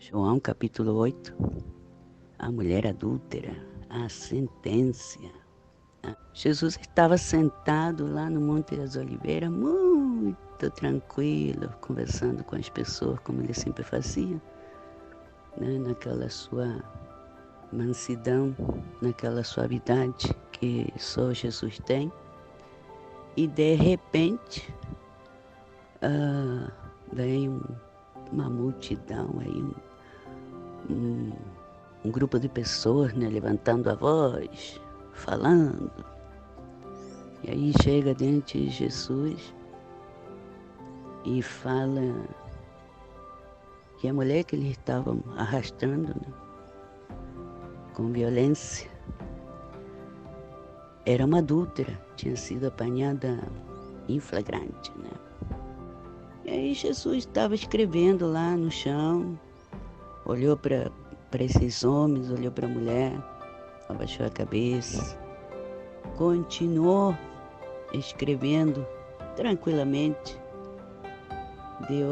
João capítulo 8, a mulher adúltera, a sentença. Jesus estava sentado lá no Monte das Oliveiras, muito tranquilo, conversando com as pessoas, como ele sempre fazia, né? Naquela sua mansidão, naquela suavidade que só Jesus tem. E de repente, vem uma multidão aí, um grupo de pessoas, né, levantando a voz, falando. E aí chega diante de Jesus e fala que a mulher que eles estavam arrastando, né, com violência, era uma adúltera, tinha sido apanhada em flagrante, né? E aí Jesus estava escrevendo lá no chão, olhou para esses homens, olhou para a mulher, abaixou a cabeça, continuou escrevendo tranquilamente, deu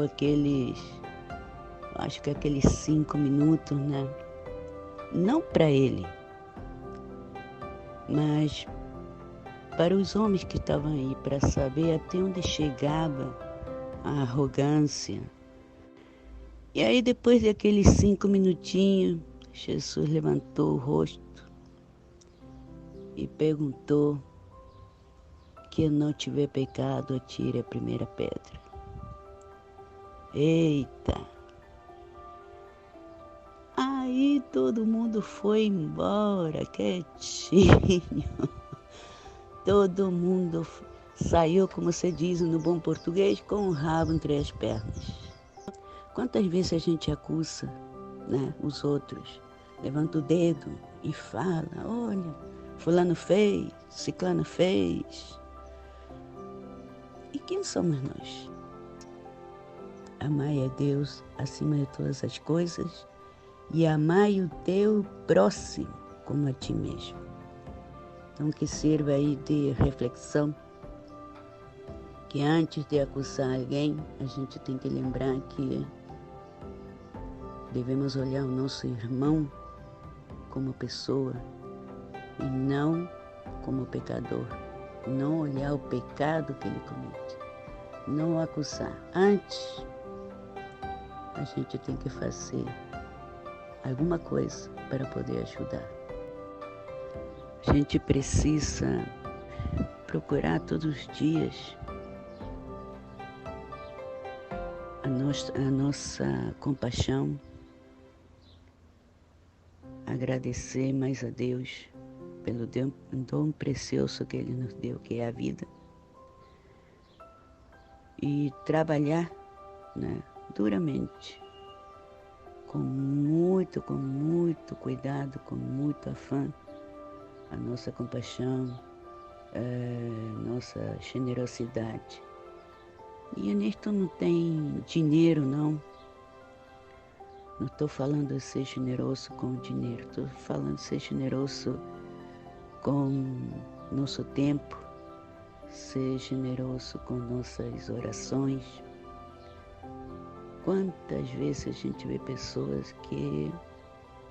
acho que aqueles 5 minutos, né? Não para ele, mas para os homens que estavam aí, para saber até onde chegava a arrogância. E aí depois daqueles 5 minutinhos, Jesus levantou o rosto e perguntou: quem não tiver pecado, atire a primeira pedra. Eita! Aí todo mundo foi embora, quietinho. Todo mundo saiu, como se diz no bom português, com o rabo entre as pernas. Quantas vezes a gente acusa, né, os outros, levanta o dedo e fala: olha, fulano fez, ciclano fez. E quem somos nós? Amai a Deus acima de todas as coisas e amai o teu próximo como a ti mesmo. Então que sirva aí de reflexão, que antes de acusar alguém, a gente tem que lembrar que devemos olhar o nosso irmão como pessoa e não como pecador. Não olhar o pecado que ele comete. Não acusar. Antes, a gente tem que fazer alguma coisa para poder ajudar. A gente precisa procurar todos os dias a nossa compaixão, agradecer mais a Deus pelo dom precioso que Ele nos deu, que é a vida, e trabalhar, né, duramente, com muito cuidado, com muito afã, a nossa compaixão, nossa generosidade. E nisto não tem dinheiro, não. Não estou falando de ser generoso com o dinheiro, estou falando de ser generoso com nosso tempo, ser generoso com nossas orações. Quantas vezes a gente vê pessoas que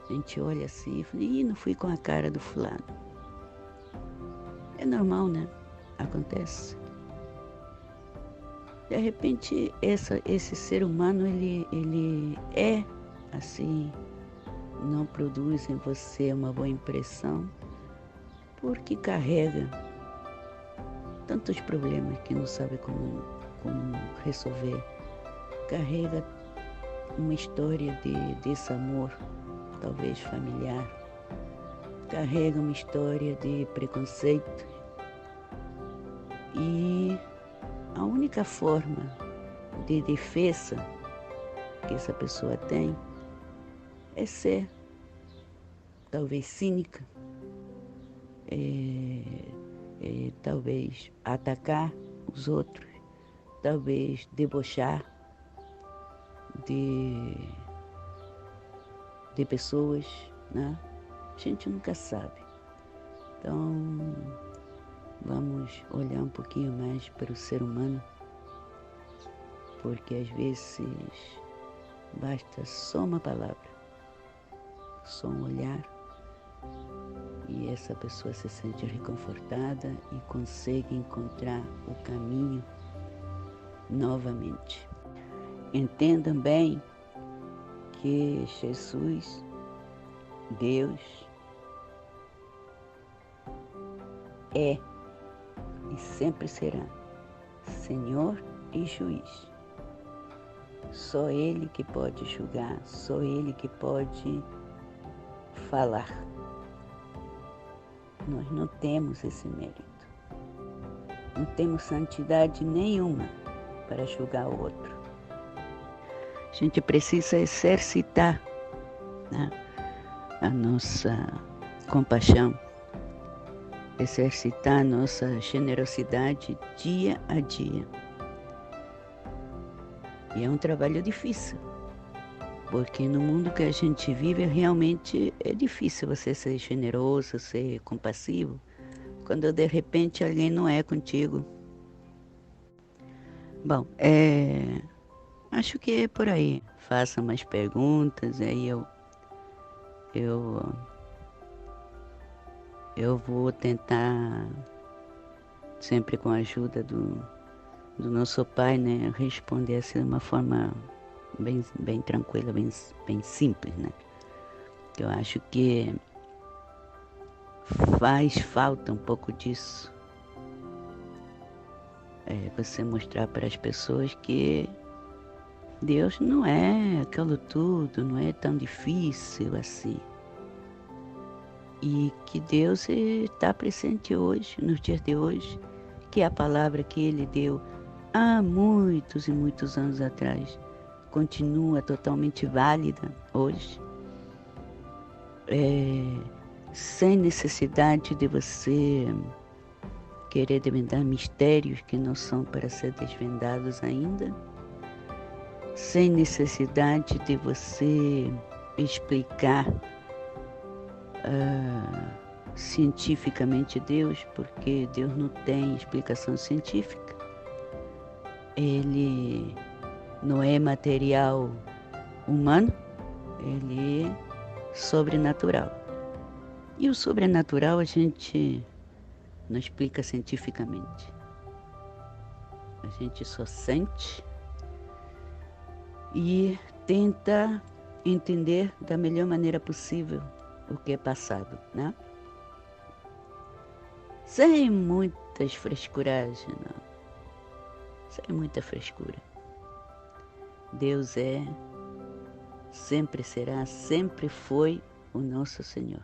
a gente olha assim e fala: ih, não fui com a cara do fulano. É normal, né? Acontece. De repente, esse ser humano, ele é assim, não produz em você uma boa impressão, porque carrega tantos problemas que não sabe como resolver. Carrega uma história de desamor, talvez familiar. Carrega uma história de preconceito. E a única forma de defesa que essa pessoa tem é ser talvez cínica, talvez atacar os outros, talvez debochar de pessoas, né? A gente nunca sabe. Então, vamos olhar um pouquinho mais para o ser humano, porque às vezes Basta só uma palavra, só um olhar, e essa pessoa se sente reconfortada e consegue encontrar o caminho novamente. Entendam bem que Jesus, Deus, é e sempre será Senhor e Juiz. Só Ele que pode julgar, só Ele que pode falar. Nós não temos esse mérito. Não temos santidade nenhuma para julgar o outro. A gente precisa exercitar, né, a nossa compaixão, exercitar a nossa generosidade dia a dia. E é um trabalho difícil, porque no mundo que a gente vive realmente é difícil você ser generoso, ser compassivo, quando de repente alguém não é contigo. Bom, acho que é por aí. Faça mais perguntas, aí eu vou tentar, sempre com a ajuda do nosso Pai, né, responder assim de uma forma bem tranquila, bem simples, né? Eu acho que faz falta um pouco disso. Você mostrar para as pessoas que Deus não é aquilo tudo, não é tão difícil assim. E que Deus está presente hoje, nos dias de hoje, que a palavra que Ele deu há muitos e muitos anos atrás continua totalmente válida hoje, sem necessidade de você querer desvendar mistérios que não são para ser desvendados ainda, sem necessidade de você explicar cientificamente Deus, porque Deus não tem explicação científica. Ele não é material humano, ele é sobrenatural. E o sobrenatural a gente não explica cientificamente. A gente só sente e tenta entender da melhor maneira possível o que é passado, né? Sem muitas frescuragens, não. Sem muita frescura. Deus é, sempre será, sempre foi o nosso Senhor.